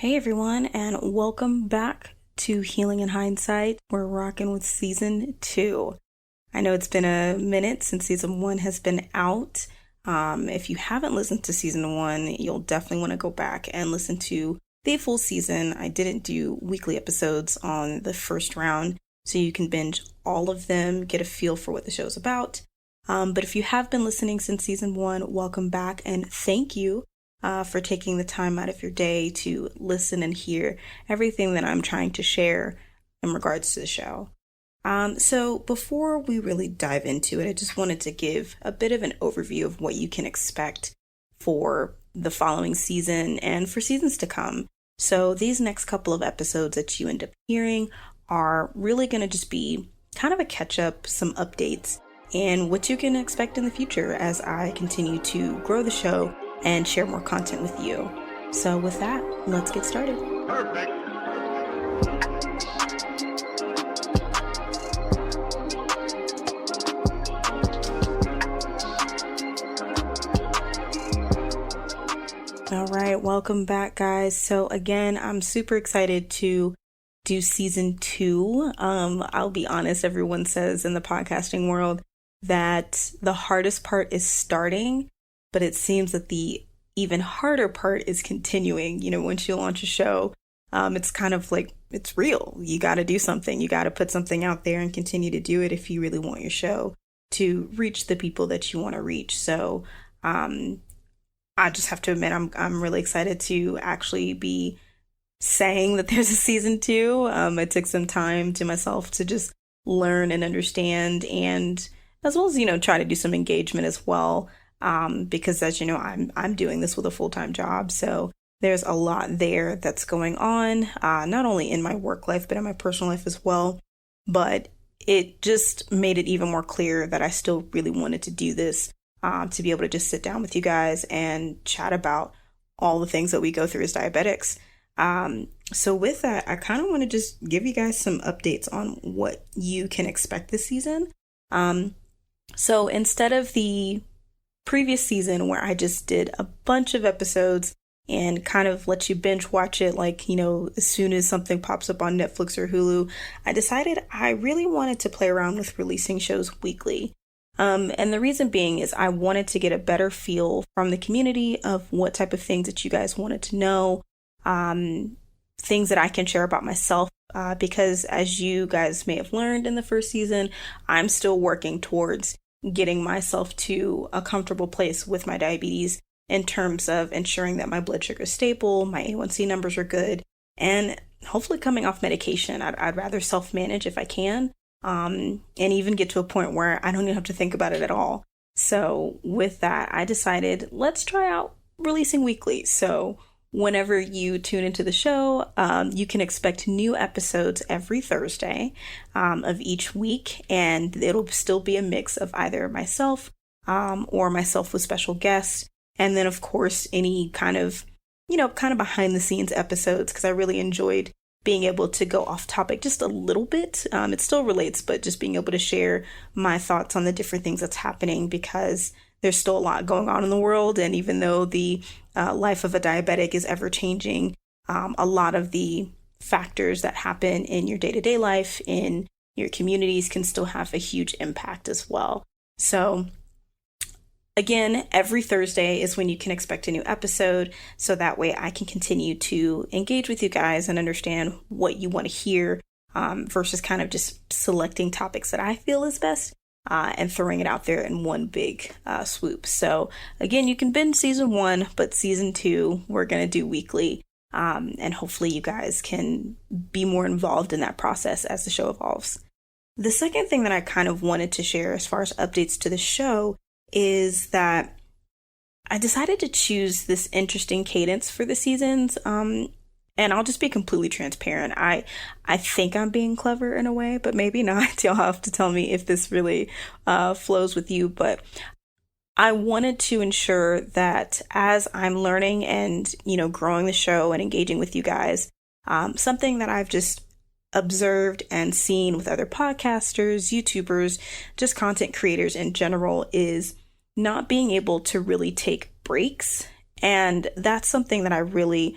Hey everyone, and welcome back to Healing in Hindsight. We're rocking with season 2. I know it's been a minute since season 1 has been out. If you haven't listened to season 1, you'll definitely want to go back and listen to the full season. I didn't do weekly episodes on the first round, so you can binge all of them, get a feel for what the show's about. But if you have been listening since season 1, welcome back and thank you for taking the time out of your day to listen and hear everything that I'm trying to share in regards to the show. So before we really dive into it, I just wanted to give a bit of an overview of what you can expect for the following season and for seasons to come. So these next couple of episodes that you end up hearing are really going to just be kind of a catch up, some updates, and what you can expect in the future as I continue to grow the show and share more content with you. So with that, let's get started. Perfect. All right, welcome back, guys. So again, I'm super excited to do season 2. I'll be honest, everyone says in the podcasting world that the hardest part is starting, but it seems that the even harder part is continuing. You know, once you launch a show, it's kind of like, it's real. You got to do something. You got to put something out there and continue to do it if you really want your show to reach the people that you want to reach. So I just have to admit, I'm really excited to actually be saying that there's a season 2. I took some time to myself to just learn and understand, and as well as, you know, try to do some engagement as well. Because as you know, I'm doing this with a full-time job. So there's a lot there that's going on, not only in my work life, but in my personal life as well. But it just made it even more clear that I still really wanted to do this, to be able to just sit down with you guys and chat about all the things that we go through as diabetics. So with that, I kind of want to just give you guys some updates on what you can expect this season. So instead of the previous season where I just did a bunch of episodes and kind of let you binge watch it, like, you know, as soon as something pops up on Netflix or Hulu, I decided I really wanted to play around with releasing shows weekly. And the reason being is I wanted to get a better feel from the community of what type of things that you guys wanted to know, things that I can share about myself, because as you guys may have learned in the first season, I'm still working towards getting myself to a comfortable place with my diabetes in terms of ensuring that my blood sugar is stable, my A1C numbers are good, and hopefully coming off medication. I'd rather self-manage if I can, and even get to a point where I don't even have to think about it at all. So with that, I decided let's try out releasing weekly. So whenever you tune into the show, you can expect new episodes every Thursday of each week, and it'll still be a mix of either myself or myself with special guests, and then of course any kind of, you know, kind of behind the scenes episodes, because I really enjoyed being able to go off topic just a little bit. It still relates, but just being able to share my thoughts on the different things that's happening, because there's still a lot going on in the world. And even though the life of a diabetic is ever changing, a lot of the factors that happen in your day-to-day life, in your communities, can still have a huge impact as well. So again, every Thursday is when you can expect a new episode. So that way I can continue to engage with you guys and understand what you want to hear, versus kind of just selecting topics that I feel is best. And throwing it out there in one big swoop. So again, you can binge season 1, but season 2, we're going to do weekly. And hopefully you guys can be more involved in that process as the show evolves. The second thing that I kind of wanted to share as far as updates to the show is that I decided to choose this interesting cadence for the seasons. And I'll just be completely transparent. I think I'm being clever in a way, but maybe not. You'll have to tell me if this really flows with you. But I wanted to ensure that as I'm learning and, you know, growing the show and engaging with you guys, something that I've just observed and seen with other podcasters, YouTubers, just content creators in general, is not being able to really take breaks. And that's something that I really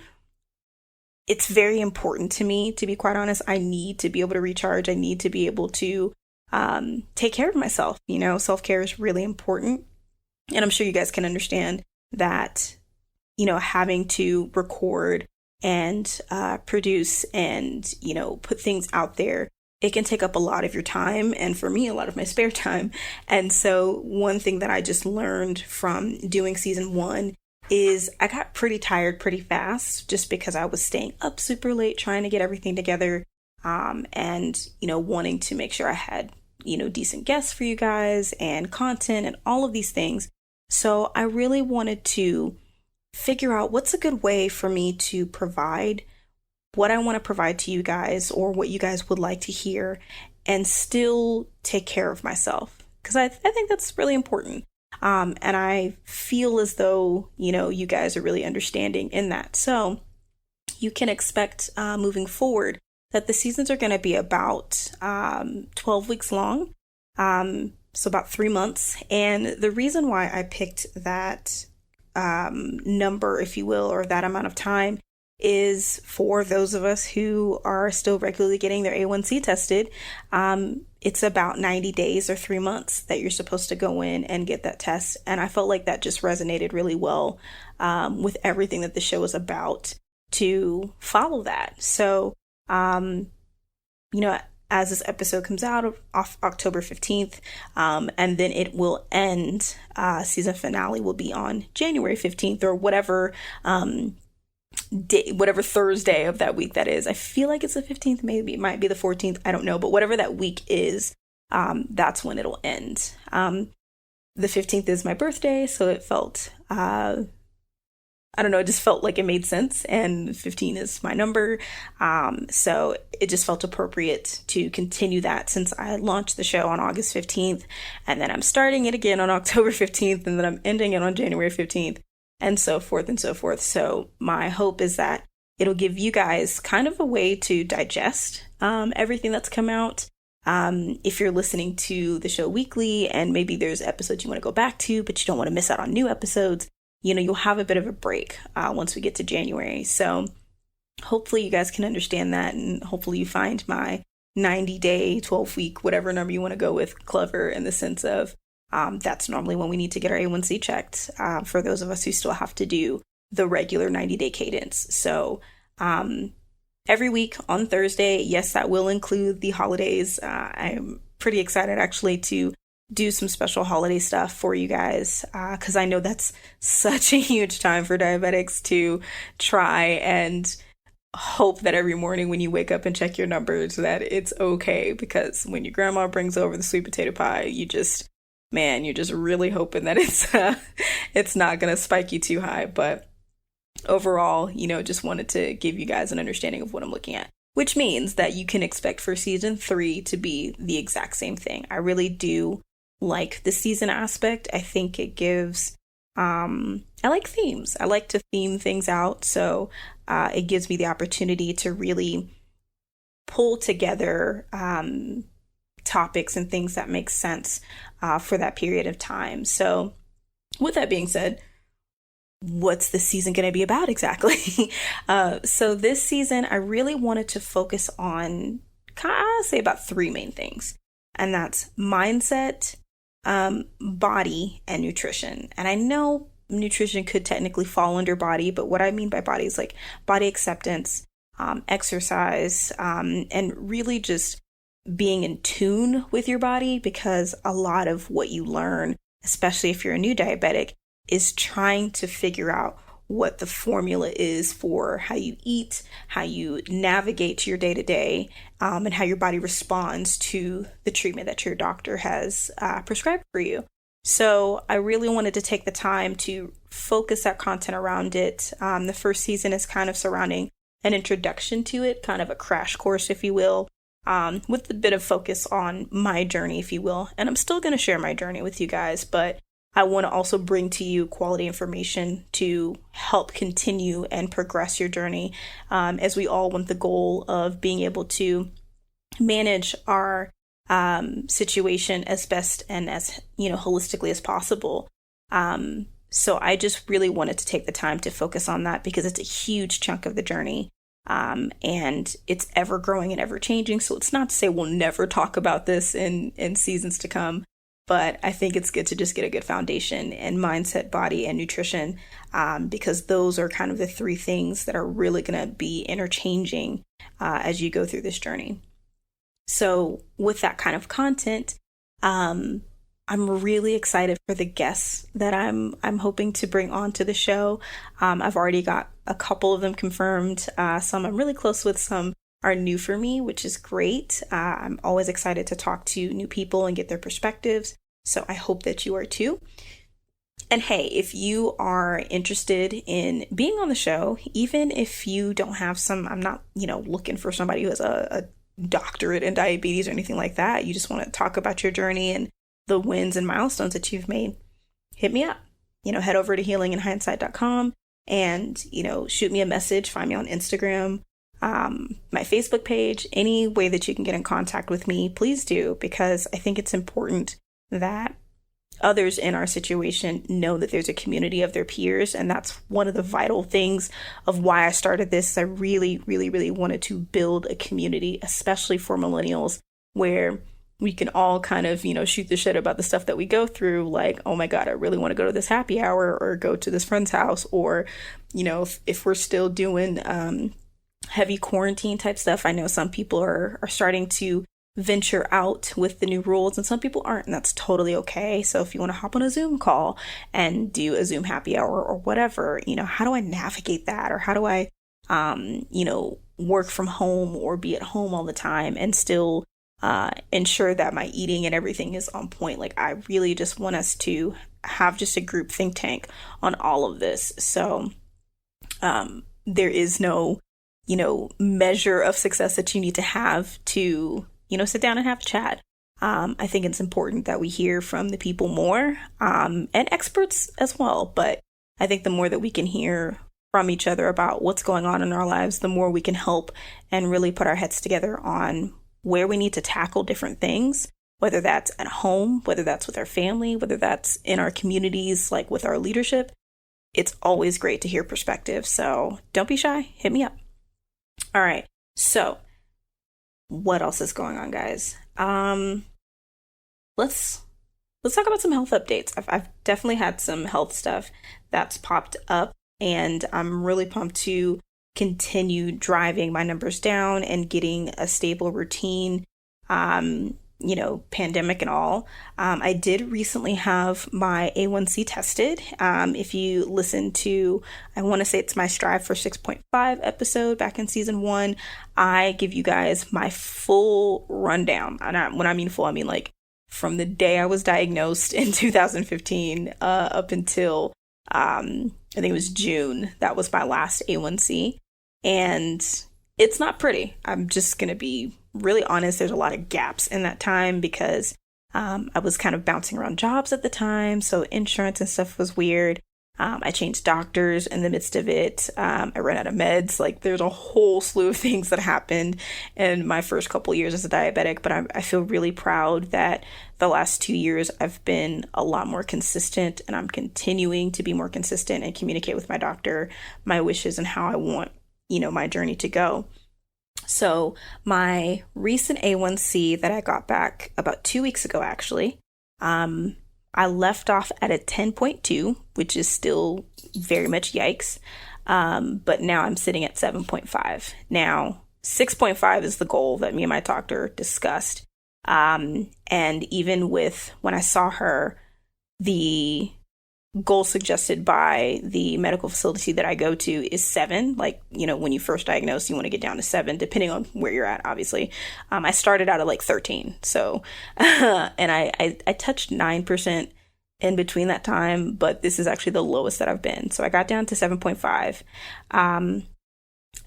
it's very important to me, to be quite honest. I need to be able to recharge. I need to be able to take care of myself. Self-care is really important. And I'm sure you guys can understand that, having to record and produce and, put things out there, it can take up a lot of your time, and for me, a lot of my spare time. And so one thing that I just learned from doing season 1 is I got pretty tired pretty fast, just because I was staying up super late trying to get everything together, and, wanting to make sure I had, decent guests for you guys and content and all of these things. So I really wanted to figure out what's a good way for me to provide what I want to provide to you guys, or what you guys would like to hear, and still take care of myself, because I think that's really important. And I feel as though, you guys are really understanding in that. So you can expect moving forward that the seasons are going to be about 12 weeks long. So about 3 months. And the reason why I picked that number, if you will, or that amount of time, is for those of us who are still regularly getting their A1C tested. It's about 90 days or 3 months that you're supposed to go in and get that test. And I felt like that just resonated really well with everything that the show is about, to follow that. So, as this episode comes out off October 15th, and then it will end, season finale will be on January 15th, or whatever day, whatever Thursday of that week that is. I feel like it's the 15th, maybe it might be the 14th, I don't know, but whatever that week is, that's when it'll end. The 15th is my birthday, so it felt, I don't know, it just felt like it made sense, and 15 is my number. So it just felt appropriate to continue that, since I launched the show on August 15th, and then I'm starting it again on October 15th, and then I'm ending it on January 15th, and so forth and so forth. So my hope is that it'll give you guys kind of a way to digest everything that's come out. If you're listening to the show weekly, and maybe there's episodes you want to go back to, but you don't want to miss out on new episodes, you'll have a bit of a break once we get to January. So hopefully you guys can understand that, and hopefully you find my 90-day, 12-week, whatever number you want to go with, clever, in the sense of that's normally when we need to get our A1C checked, for those of us who still have to do the regular 90-day cadence. So every week on Thursday, yes, that will include the holidays. I'm pretty excited actually to do some special holiday stuff for you guys, because I know that's such a huge time for diabetics to try and hope that every morning when you wake up and check your numbers that it's okay, because when your grandma brings over the sweet potato pie, you're just really hoping that it's not going to spike you too high. But overall, just wanted to give you guys an understanding of what I'm looking at, which means that you can expect for season 3 to be the exact same thing. I really do like the season aspect. I think it gives, I like themes. I like to theme things out. So it gives me the opportunity to really pull together topics and things that make sense for that period of time. So with that being said, what's the season going to be about exactly? So this season, I really wanted to focus on, I'll say, about 3 main things. And that's mindset, body, and nutrition. And I know nutrition could technically fall under body, but what I mean by body is like body acceptance, exercise, and really just being in tune with your body, because a lot of what you learn, especially if you're a new diabetic, is trying to figure out what the formula is for how you eat, how you navigate to your day-to-day, and how your body responds to the treatment that your doctor has prescribed for you. So I really wanted to take the time to focus that content around it. The first season is kind of surrounding an introduction to it, kind of a crash course, if you will, with a bit of focus on my journey, if you will. And I'm still going to share my journey with you guys, but I want to also bring to you quality information to help continue and progress your journey, as we all want the goal of being able to manage our situation as best and as holistically as possible. So I just really wanted to take the time to focus on that, because it's a huge chunk of the journey. And it's ever growing and ever changing. So it's not to say we'll never talk about this in seasons to come, but I think it's good to just get a good foundation in mindset, body, and nutrition, because those are kind of the three things that are really going to be interchanging as you go through this journey. So with that kind of content, I'm really excited for the guests that I'm hoping to bring onto the show. I've already got a couple of them confirmed. Some I'm really close with, some are new for me, which is great. I'm always excited to talk to new people and get their perspectives. So I hope that you are too. And hey, if you are interested in being on the show, even if you don't have I'm not, looking for somebody who has a doctorate in diabetes or anything like that. You just want to talk about your journey and the wins and milestones that you've made, hit me up. Head over to healingandhindsight.com and, shoot me a message, find me on Instagram, my Facebook page, any way that you can get in contact with me, please do, because I think it's important that others in our situation know that there's a community of their peers. And that's one of the vital things of why I started this. I really, really, really wanted to build a community, especially for millennials, where we can all kind of, shoot the shit about the stuff that we go through. Like, oh my God, I really want to go to this happy hour or go to this friend's house. Or, if we're still doing heavy quarantine type stuff, I know some people are starting to venture out with the new rules and some people aren't, and that's totally okay. So if you want to hop on a Zoom call and do a Zoom happy hour or whatever, how do I navigate that? Or how do I, work from home or be at home all the time and still ensure that my eating and everything is on point? Like, I really just want us to have just a group think tank on all of this. So there is no, measure of success that you need to have to, sit down and have a chat. I think it's important that we hear from the people more, and experts as well. But I think the more that we can hear from each other about what's going on in our lives, the more we can help and really put our heads together on where we need to tackle different things, whether that's at home, whether that's with our family, whether that's in our communities, like with our leadership. It's always great to hear perspective. So don't be shy. Hit me up. All right. So what else is going on, guys? Let's talk about some health updates. I've definitely had some health stuff that's popped up, and I'm really pumped to continue driving my numbers down and getting a stable routine, pandemic and all. I did recently have my A1C tested. If you listen to, I want to say it's my Strive for 6.5 episode back in season 1, I give you guys my full rundown. And when I mean full, I mean like from the day I was diagnosed in 2015 up until I think it was June. That was my last A1C. And it's not pretty. I'm just going to be really honest. There's a lot of gaps in that time because I was kind of bouncing around jobs at the time. So insurance and stuff was weird. I changed doctors in the midst of it. I ran out of meds. Like, there's a whole slew of things that happened in my first couple years as a diabetic. But I feel really proud that the last 2 years I've been a lot more consistent, and I'm continuing to be more consistent and communicate with my doctor my wishes and how I want, my journey to go. So my recent A1C that I got back about 2 weeks ago, actually, I left off at a 10.2, which is still very much yikes. But now I'm sitting at 7.5. Now, 6.5 is the goal that me and my doctor discussed. And even with when I saw her, the goal suggested by the medical facility that I go to is 7. Like, when you first diagnose, you want to get down to 7, depending on where you're at, obviously. I started out at like 13. So, and I touched 9% in between that time, but this is actually the lowest that I've been. So I got down to 7.5.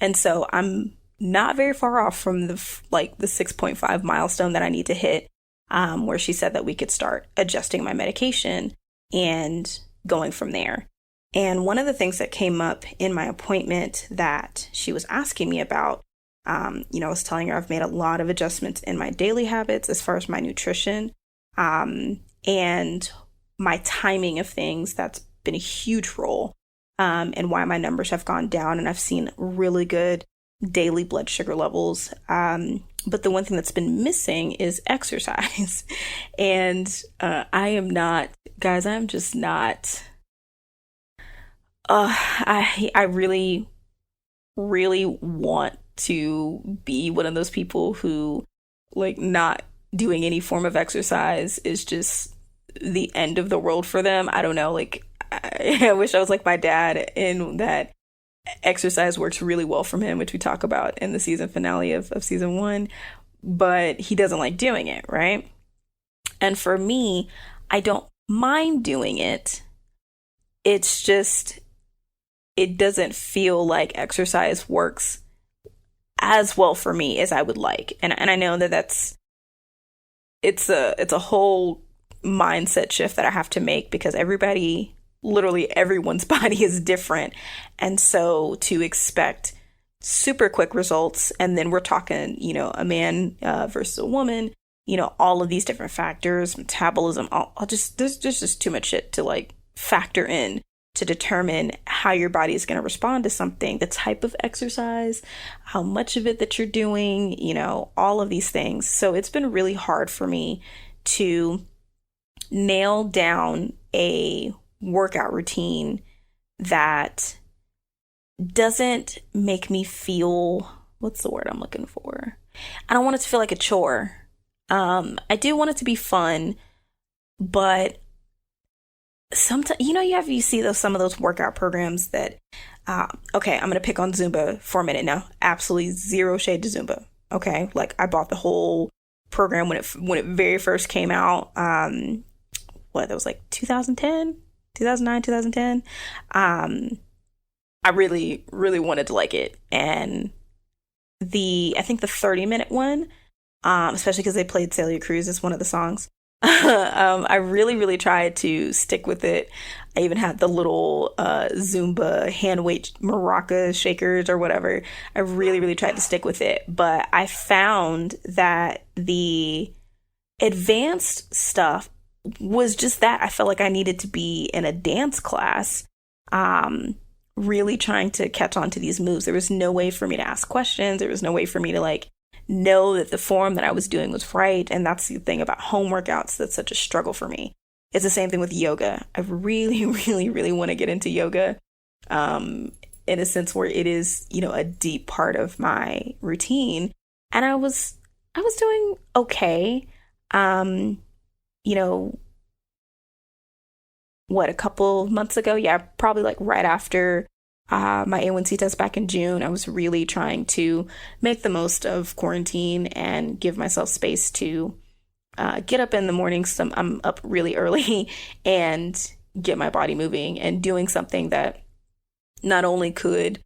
And so I'm not very far off from the 6.5 milestone that I need to hit, where she said that we could start adjusting my medication and going from there. And one of the things that came up in my appointment that she was asking me about, I was telling her I've made a lot of adjustments in my daily habits as far as my nutrition, and my timing of things. That's been a huge role, and why my numbers have gone down. And I've seen really good daily blood sugar levels. But the one thing that's been missing is exercise. And I am not, guys, I'm just not. I really, really want to be one of those people who, like, not doing any form of exercise is just the end of the world for them. I don't know. Like, I wish I was like my dad in that exercise works really well for him, which we talk about in the season finale of season 1, but he doesn't like doing it, right? And for me, I don't mind doing it. It's just, it doesn't feel like exercise works as well for me as I would like. And I know that it's a whole mindset shift that I have to make, because literally everyone's body is different. And so to expect super quick results, and then we're talking, a man versus a woman, all of these different factors, metabolism, there's just too much shit to like factor in to determine how your body is going to respond to something, the type of exercise, how much of it that you're doing, all of these things. So it's been really hard for me to nail down a workout routine that doesn't make me feel, what's the word I'm looking for? I don't want it to feel like a chore. I do want it to be fun, but sometimes, you see some of those workout programs that, okay, I'm going to pick on Zumba for a minute now. Absolutely zero shade to Zumba. Okay. Like, I bought the whole program when it very first came out. That was like 2009, 2010. I really, really wanted to like it. And I think the 30-minute one, especially because they played Celia Cruz as one of the songs, I really, really tried to stick with it. I even had the little Zumba hand weight maraca shakers or whatever. I really, really tried to stick with it. But I found that the advanced stuff was just that. I felt like I needed to be in a dance class, really trying to catch on to these moves. There was no way for me to ask questions. There was no way for me to like know that the form that I was doing was right. And that's the thing about home workouts that's such a struggle for me. It's the same thing with yoga. I really, really, really want to get into yoga, in a sense where it is, a deep part of my routine. And I was doing okay. A couple months ago, probably like right after my A1C test back in June, I was really trying to make the most of quarantine and give myself space to get up in the mornings. I'm up really early and get my body moving and doing something that not only could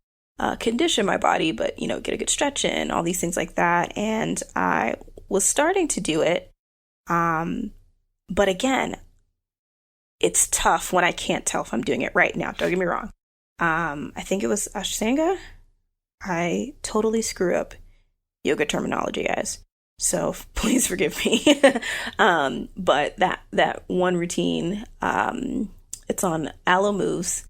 condition my body, but, get a good stretch in, all these things like that. And I was starting to do it. But again, it's tough when I can't tell if I'm doing it right now. Don't get me wrong. I think it was Ashtanga. I totally screw up yoga terminology, guys. So please forgive me. But that one routine, it's on Aloe Moves,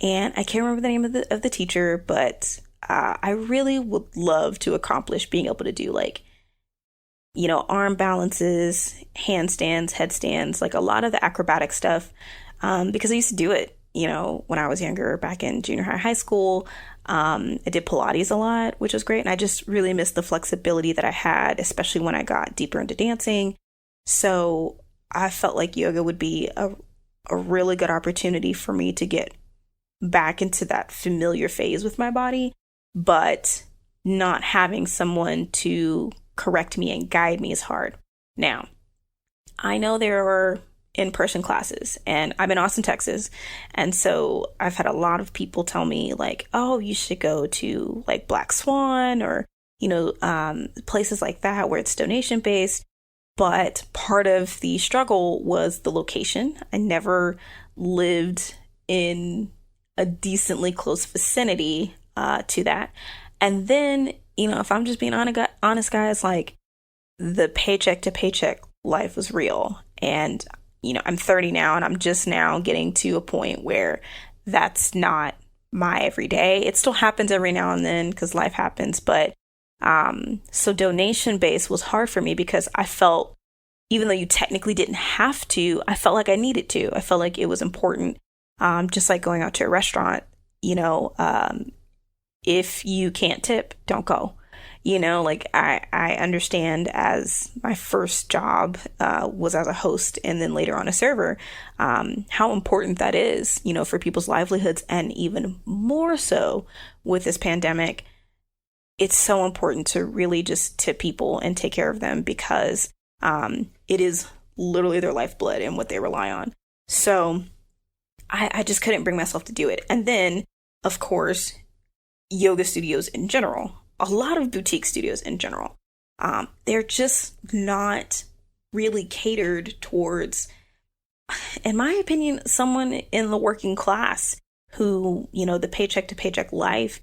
and I can't remember the name of the teacher, but I really would love to accomplish being able to do like, arm balances, handstands, headstands, like a lot of the acrobatic stuff, because I used to do it, when I was younger, back in junior high school. I did Pilates a lot, which was great. And I just really missed the flexibility that I had, especially when I got deeper into dancing. So I felt like yoga would be a really good opportunity for me to get back into that familiar phase with my body, but not having someone to correct me and guide me is hard. Now, I know there are in-person classes, and I'm in Austin, Texas. And so I've had a lot of people tell me like, oh, you should go to like Black Swan or, places like that where it's donation based. But part of the struggle was the location. I never lived in a decently close vicinity to that. And then, if I'm just being honest, guys, like the paycheck to paycheck life was real. And, I'm 30 now, and I'm just now getting to a point where that's not my everyday. It still happens every now and then because life happens, but so donation based was hard for me because I felt, even though you technically didn't have to, I felt like I needed to. I felt like it was important. Just like going out to a restaurant, if you can't tip, don't go. Like I understand, as my first job was as a host and then later on a server, how important that is, for people's livelihoods, and even more so with this pandemic. It's so important to really just tip people and take care of them because it is literally their lifeblood and what they rely on. So I just couldn't bring myself to do it. And then, of course, yoga studios in general, a lot of boutique studios in general, they're just not really catered towards, in my opinion, someone in the working class who, the paycheck to paycheck life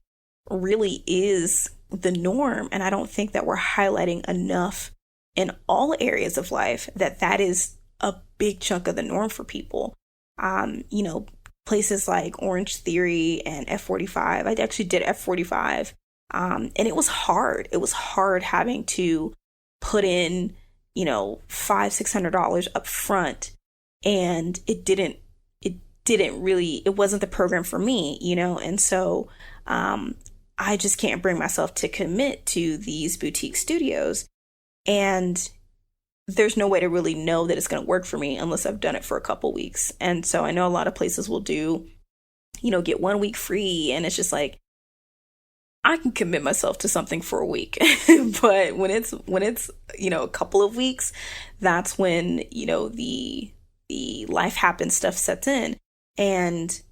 really is the norm. And I don't think that we're highlighting enough in all areas of life that is a big chunk of the norm for people. Places like Orange Theory and F45. I actually did F45. And it was hard. It was hard having to put in, $500-$600 up front. And it wasn't the program for me, and so, I just can't bring myself to commit to these boutique studios. And there's no way to really know that it's going to work for me unless I've done it for a couple weeks. And so I know a lot of places will do, get 1 week free. And it's just like, I can commit myself to something for a week. But when it's, a couple of weeks, that's when, the life happens stuff sets in. And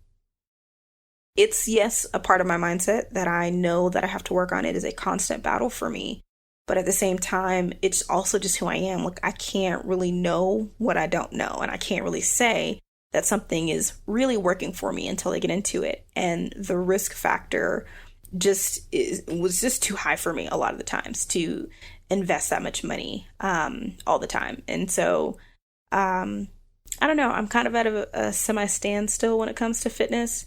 it's, yes, a part of my mindset that I know that I have to work on. It is a constant battle for me. But at the same time, it's also just who I am. Like, I can't really know what I don't know. And I can't really say that something is really working for me until I get into it. And the risk factor was just too high for me a lot of the times to invest that much money all the time. And so, I don't know. I'm kind of at a semi-standstill when it comes to fitness.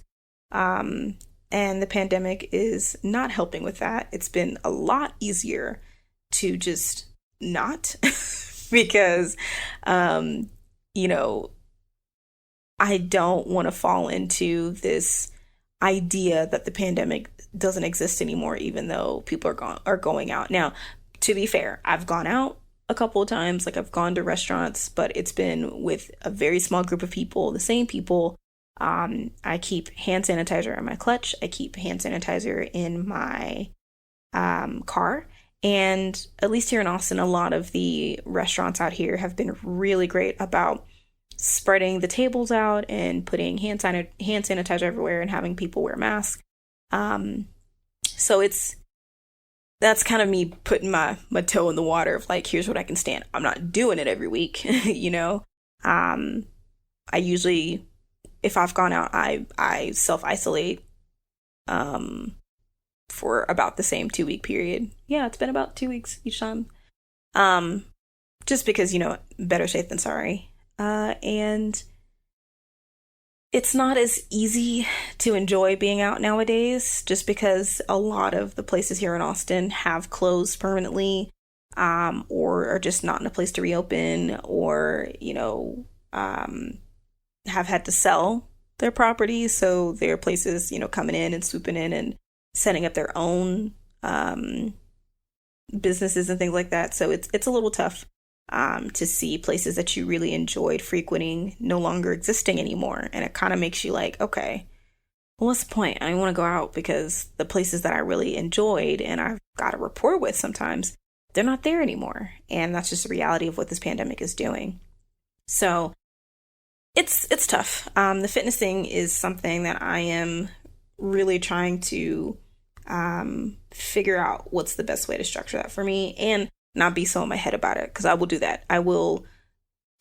And the pandemic is not helping with that. It's been a lot easier to just not because, I don't want to fall into this idea that the pandemic doesn't exist anymore, even though people are going out. Now, to be fair, I've gone out a couple of times, like I've gone to restaurants, but it's been with a very small group of people, the same people. I keep hand sanitizer in my clutch. I keep hand sanitizer in my car. And at least here in Austin, a lot of the restaurants out here have been really great about spreading the tables out and putting hand sanitizer everywhere and having people wear masks. So that's kind of me putting my toe in the water of like, here's what I can stand. I'm not doing it every week, I usually, if I've gone out, I self-isolate for about the same 2-week period. Yeah, it's been about 2 weeks each time. Just because, better safe than sorry. And it's not as easy to enjoy being out nowadays, just because a lot of the places here in Austin have closed permanently, or are just not in a place to reopen, or, have had to sell their properties. So there are places, coming in and swooping in and setting up their own businesses and things like that. So it's a little tough to see places that you really enjoyed frequenting no longer existing anymore. And it kind of makes you like, okay, well, what's the point? I want to go out because the places that I really enjoyed and I've got a rapport with sometimes, they're not there anymore. And that's just the reality of what this pandemic is doing. So it's tough. The fitness thing is something that I am really trying to figure out what's the best way to structure that for me and not be so in my head about it, because I will do that. I will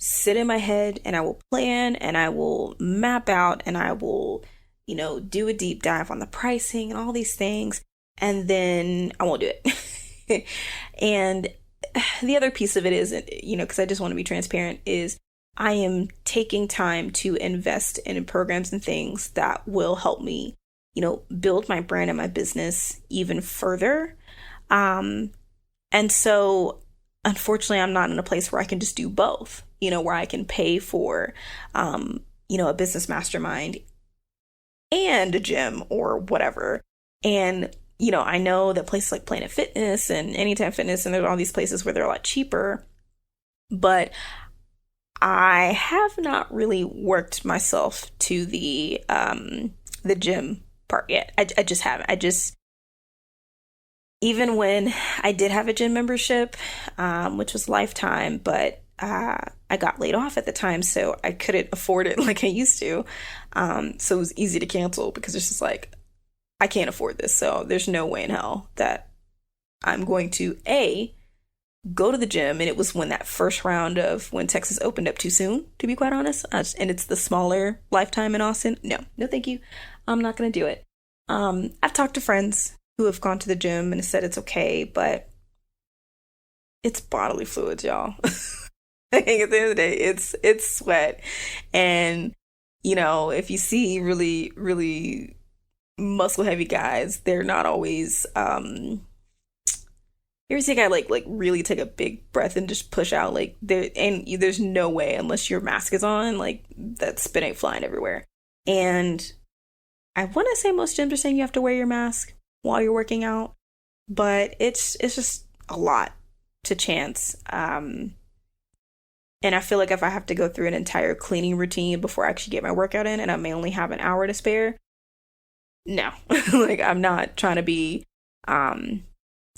sit in my head and I will plan and I will map out and I will, do a deep dive on the pricing and all these things, and then I won't do it. And the other piece of it is, because I just want to be transparent, is I am taking time to invest in programs and things that will help me, build my brand and my business even further. And so unfortunately, I'm not in a place where I can just do both, where I can pay for, a business mastermind and a gym or whatever. And, I know that places like Planet Fitness and Anytime Fitness, and there's all these places where they're a lot cheaper, but I have not really worked myself to the gym part yet. I just haven't. Even when I did have a gym membership, which was lifetime, but I got laid off at the time, so I couldn't afford it like I used to. So it was easy to cancel because it's just like, I can't afford this. So there's no way in hell that I'm going to go to the gym. And it was when that first round of when Texas opened up too soon, to be quite honest. And it's the smaller Lifetime in Austin. No, thank you. I'm not going to do it. I've talked to friends who have gone to the gym and said it's okay, but it's bodily fluids, y'all. At the end of the day, it's sweat. And, if you see really, really muscle heavy guys, they're not always, you ever see a guy like really take a big breath and just push out there's no way unless your mask is on, that spit ain't flying everywhere. And I want to say most gyms are saying you have to wear your mask while you're working out, but it's just a lot to chance. And I feel like if I have to go through an entire cleaning routine before I actually get my workout in, and I may only have an hour to spare, no. I'm not trying to be in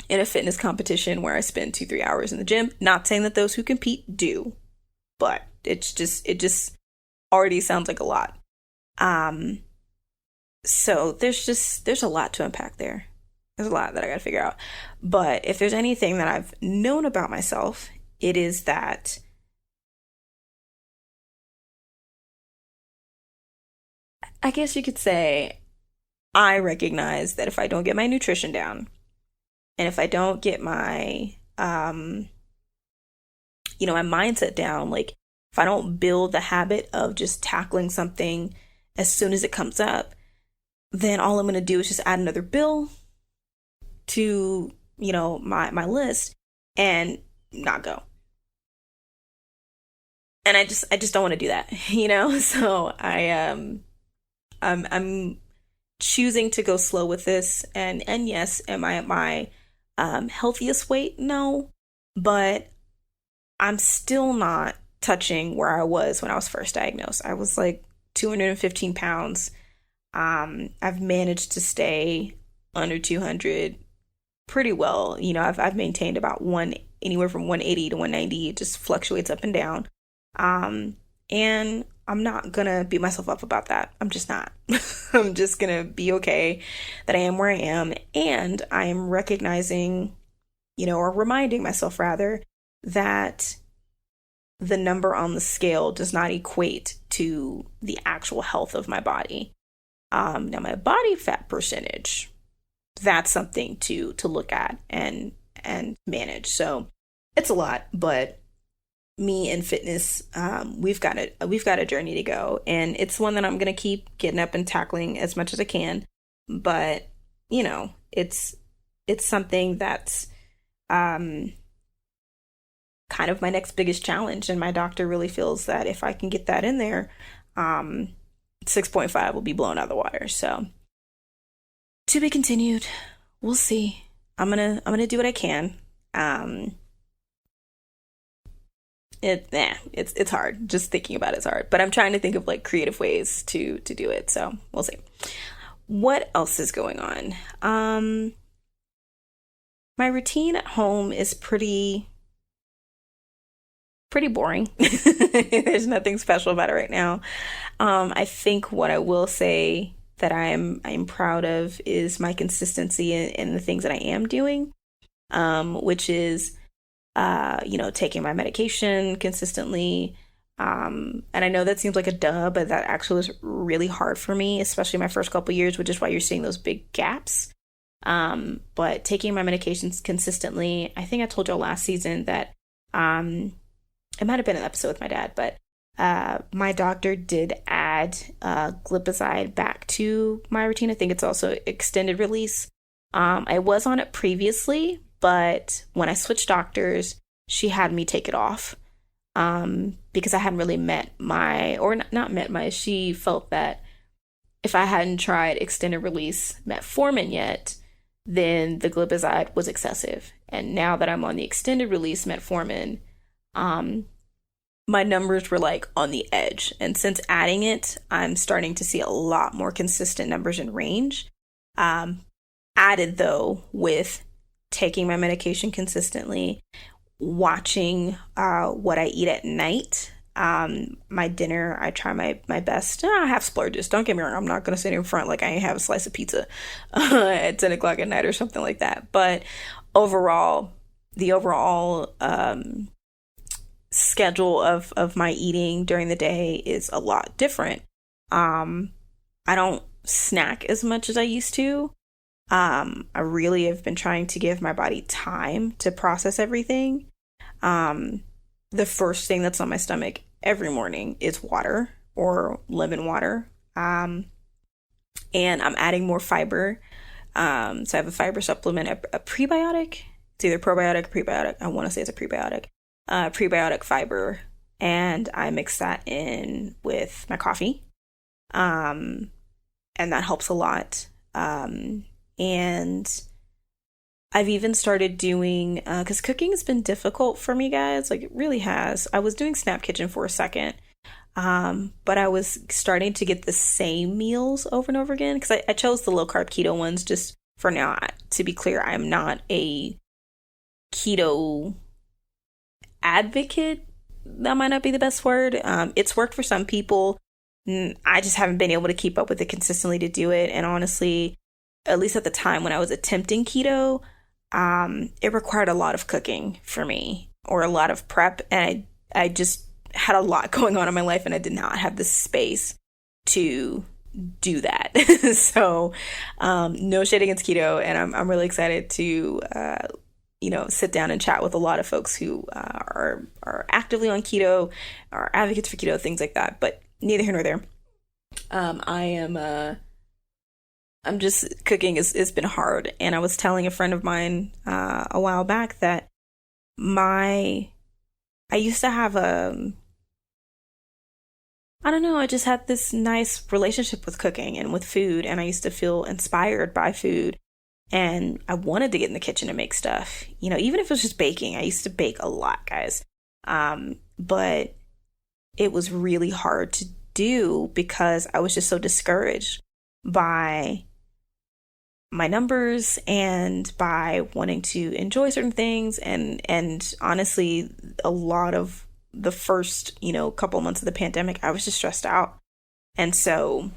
a fitness competition where I spend 2-3 hours in the gym. Not saying that those who compete do, but it just already sounds like a lot. So there's a lot to unpack there. There's a lot that I got to figure out. But if there's anything that I've known about myself, it is that I guess you could say I recognize that if I don't get my nutrition down, and if I don't get my, my mindset down, if I don't build the habit of just tackling something as soon as it comes up, then all I'm going to do is just add another bill to, my list and not go. And I just don't want to do that, So I'm choosing to go slow with this. And yes, am I at my healthiest weight? No, but I'm still not touching where I was when I was first diagnosed. I was 215 pounds. I've managed to stay under 200 pretty well. I've maintained about anywhere from 180 to 190. It just fluctuates up and down. And I'm not gonna beat myself up about that. I'm just not. I'm just gonna be okay that I am where I am. And I am recognizing, or reminding myself rather, that the number on the scale does not equate to the actual health of my body. Now my body fat percentage, that's something to look at and manage. So it's a lot, but me and fitness, we've got a journey to go, and it's one that I'm gonna keep getting up and tackling as much as I can. But it's something that's kind of my next biggest challenge, and my doctor really feels that if I can get that in there, 6.5 will be blown out of the water. So to be continued. We'll see. I'm gonna do what I can. It's hard. Just thinking about it's hard. But I'm trying to think of creative ways to do it. So we'll see. What else is going on? My routine at home is pretty boring. There's nothing special about it right now. I think what I will say that I'm proud of is my consistency in the things that I am doing, which is taking my medication consistently. And I know that seems like a duh, but that actually was really hard for me, especially my first couple years, which is why you're seeing those big gaps. But taking my medications consistently, I think I told y'all last season that it might have been an episode with my dad, but my doctor did add add glipizide back to my routine. I think it's also extended release. I was on it previously, but when I switched doctors, she had me take it off because I hadn't really she felt that if I hadn't tried extended release metformin yet, then the glipizide was excessive. And now that I'm on the extended release metformin, my numbers were like on the edge. And since adding it, I'm starting to see a lot more consistent numbers in range. Added though with taking my medication consistently, watching what I eat at night. My dinner, I try my best. I have splurges. Don't get me wrong. I'm not going to sit in front like I ain't have a slice of pizza at 10 o'clock at night or something like that. But overall, the overall schedule of my eating during the day is a lot different. I don't snack as much as I used to. I really have been trying to give my body time to process everything. The first thing that's on my stomach every morning is water or lemon water. And I'm adding more fiber. So I have a fiber supplement, a prebiotic. It's either probiotic or prebiotic. I want to say it's a prebiotic. Prebiotic fiber. And I mix that in with my coffee. And that helps a lot. And I've even started doing, because cooking has been difficult for me, guys. Like, it really has. I was doing Snap Kitchen for a second, but I was starting to get the same meals over and over again, because I chose the low-carb keto ones just for now. To be clear, I'm not a keto advocate. That might not be the best word. It's worked for some people. I just haven't been able to keep up with it consistently to do it. And honestly, at least at the time when I was attempting keto, it required a lot of cooking for me, or a lot of prep, and I just had a lot going on in my life, and I did not have the space to do that. So no shade against keto, and I'm really excited to sit down and chat with a lot of folks who are actively on keto, are advocates for keto, things like that. But neither here nor there. I'm just, cooking it's been hard. And I was telling a friend of mine a while back that I used to have I just had this nice relationship with cooking and with food. And I used to feel inspired by food. And I wanted to get in the kitchen and make stuff, even if it was just baking. I used to bake a lot, guys. But it was really hard to do because I was just so discouraged by my numbers and by wanting to enjoy certain things. And honestly, a lot of the first, couple of months of the pandemic, I was just stressed out. And so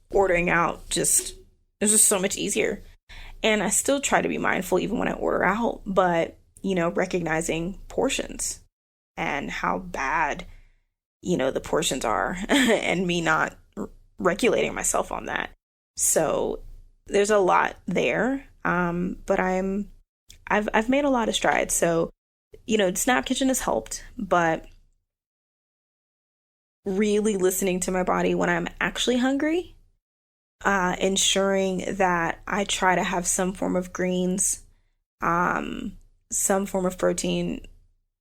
ordering out it was just so much easier. And I still try to be mindful even when I order out, but, recognizing portions and how bad, the portions are and me not regulating myself on that. So there's a lot there. But I've made a lot of strides. So, Snap Kitchen has helped, but really listening to my body when I'm actually hungry, ensuring that I try to have some form of greens, some form of protein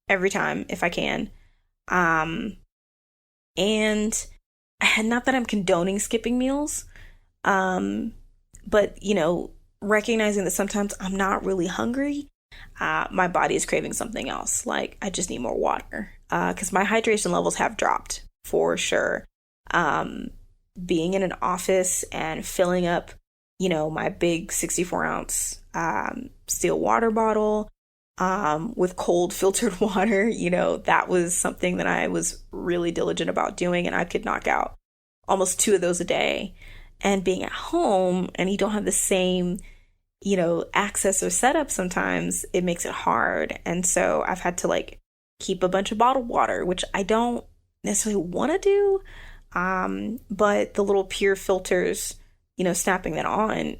every time if I can. And not that I'm condoning skipping meals, but, recognizing that sometimes I'm not really hungry. My body is craving something else. Like, I just need more water, because my hydration levels have dropped for sure. Being in an office and filling up, my big 64-ounce steel water bottle with cold filtered water, that was something that I was really diligent about doing, and I could knock out almost 2 of those a day. And being at home and you don't have the same, access or setup, sometimes it makes it hard. And so I've had to keep a bunch of bottled water, which I don't necessarily want to do. But the little pure filters, snapping that on,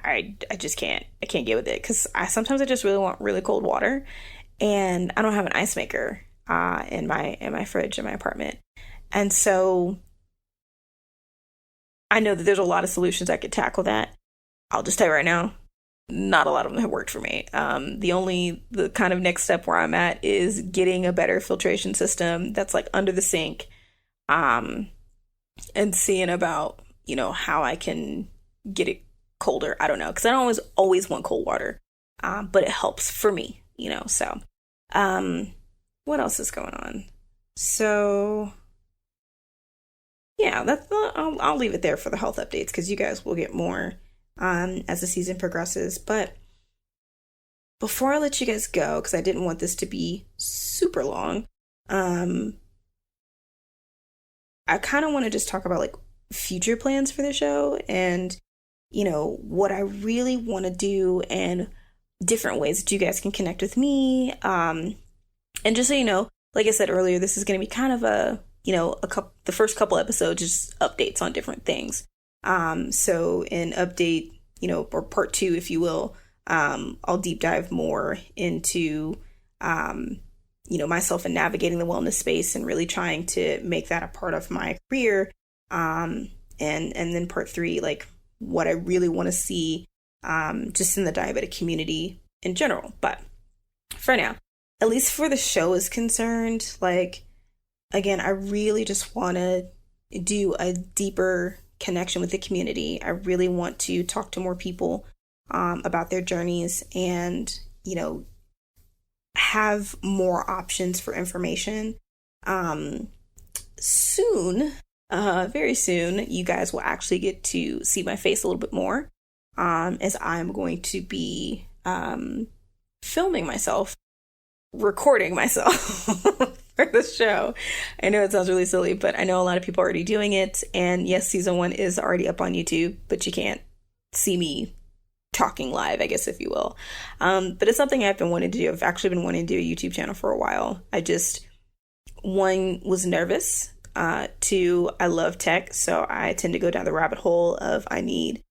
I just can't get with it, because sometimes I just really want really cold water, and I don't have an ice maker in my fridge in my apartment. And so I know that there's a lot of solutions that could tackle that. I'll just tell you right now, not a lot of them have worked for me. The kind of next step where I'm at is getting a better filtration system that's like under the sink, and seeing about, how I can get it colder. I don't know, because I don't always want cold water, but it helps for me, so, what else is going on? So, yeah, I'll leave it there for the health updates, because you guys will get more as the season progresses. But before I let you guys go, because I didn't want this to be super long, I kind of want to just talk about like future plans for the show and, what I really want to do and different ways that you guys can connect with me. And just so you know, like I said earlier, this is going to be kind of the first couple episodes, just updates on different things. So in update, or part 2, if you will, I'll deep dive more into, myself and navigating the wellness space and really trying to make that a part of my career. And then part 3, like what I really want to see, just in the diabetic community in general. But for now, at least for the show is concerned, like, again, I really just want to do a deeper connection with the community. I really want to talk to more people about their journeys and, have more options for information. Soon, very soon, you guys will actually get to see my face a little bit more, as I'm going to be filming myself, recording myself for the show. I know it sounds really silly, but I know a lot of people are already doing it. And yes, season 1 is already up on YouTube, but you can't see me talking live, I guess, if you will. But it's something I've been wanting to do. I've actually been wanting to do a YouTube channel for a while. I just, 1, was nervous. 2, I love tech. So I tend to go down the rabbit hole of I need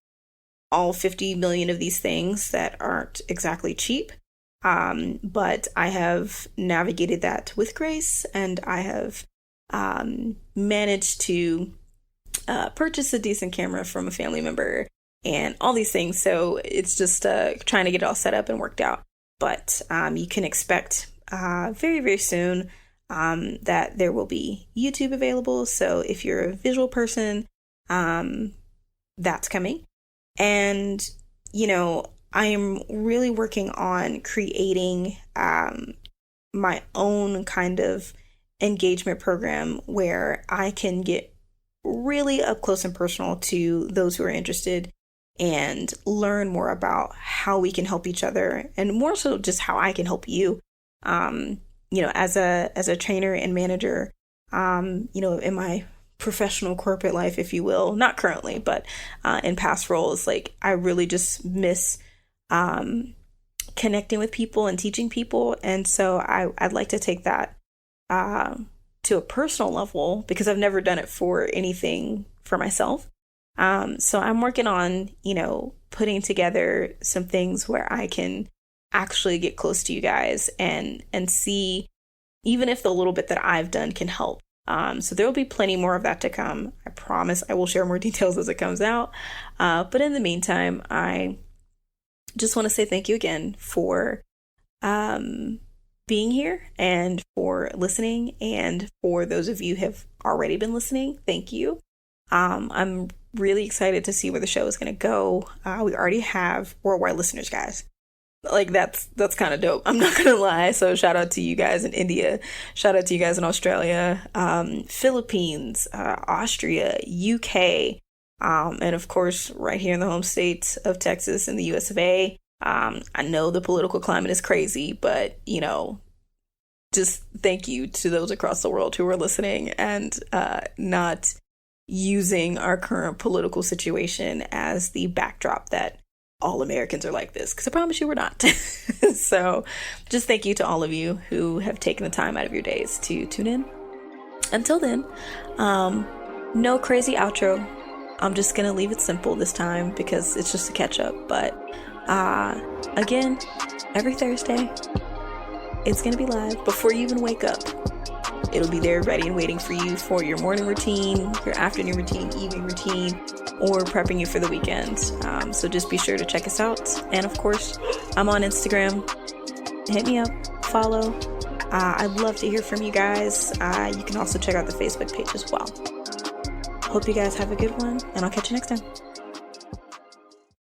all 50 million of these things that aren't exactly cheap. But I have navigated that with grace, and I have managed to purchase a decent camera from a family member and all these things. So it's just trying to get it all set up and worked out. But you can expect very, very soon that there will be YouTube available. So if you're a visual person, that's coming. And, I am really working on creating my own kind of engagement program where I can get really up close and personal to those who are interested and learn more about how we can help each other, and more so just how I can help you. As a trainer and manager, in my professional corporate life, if you will, not currently, but in past roles, like I really just miss connecting with people and teaching people. And so I'd like to take that to a personal level, because I've never done it for anything for myself. So I'm working on, putting together some things where I can actually get close to you guys and see even if the little bit that I've done can help. So there will be plenty more of that to come. I promise I will share more details as it comes out. But in the meantime, I just want to say thank you again for being here and for listening. And for those of you who have already been listening, thank you. I'm really excited to see where the show is going to go. We already have worldwide listeners, guys. Like that's kind of dope. I'm not going to lie. So shout out to you guys in India. Shout out to you guys in Australia, Philippines, Austria, UK, and of course, right here in the home state of Texas in the US of A. I know the political climate is crazy, but just thank you to those across the world who are listening and not using our current political situation as the backdrop that all Americans are like this, because I promise you we're not. So just thank you to all of you who have taken the time out of your days to tune in. Until then, no crazy outro. I'm just gonna leave it simple this time because it's just a catch up. But again, every Thursday it's gonna be live before you even wake up. It'll be there ready and waiting for you for your morning routine, your afternoon routine, evening routine, or prepping you for the weekend. So just be sure to check us out. And of course, I'm on Instagram. Hit me up, follow. I'd love to hear from you guys. You can also check out the Facebook page as well. Hope you guys have a good one, and I'll catch you next time.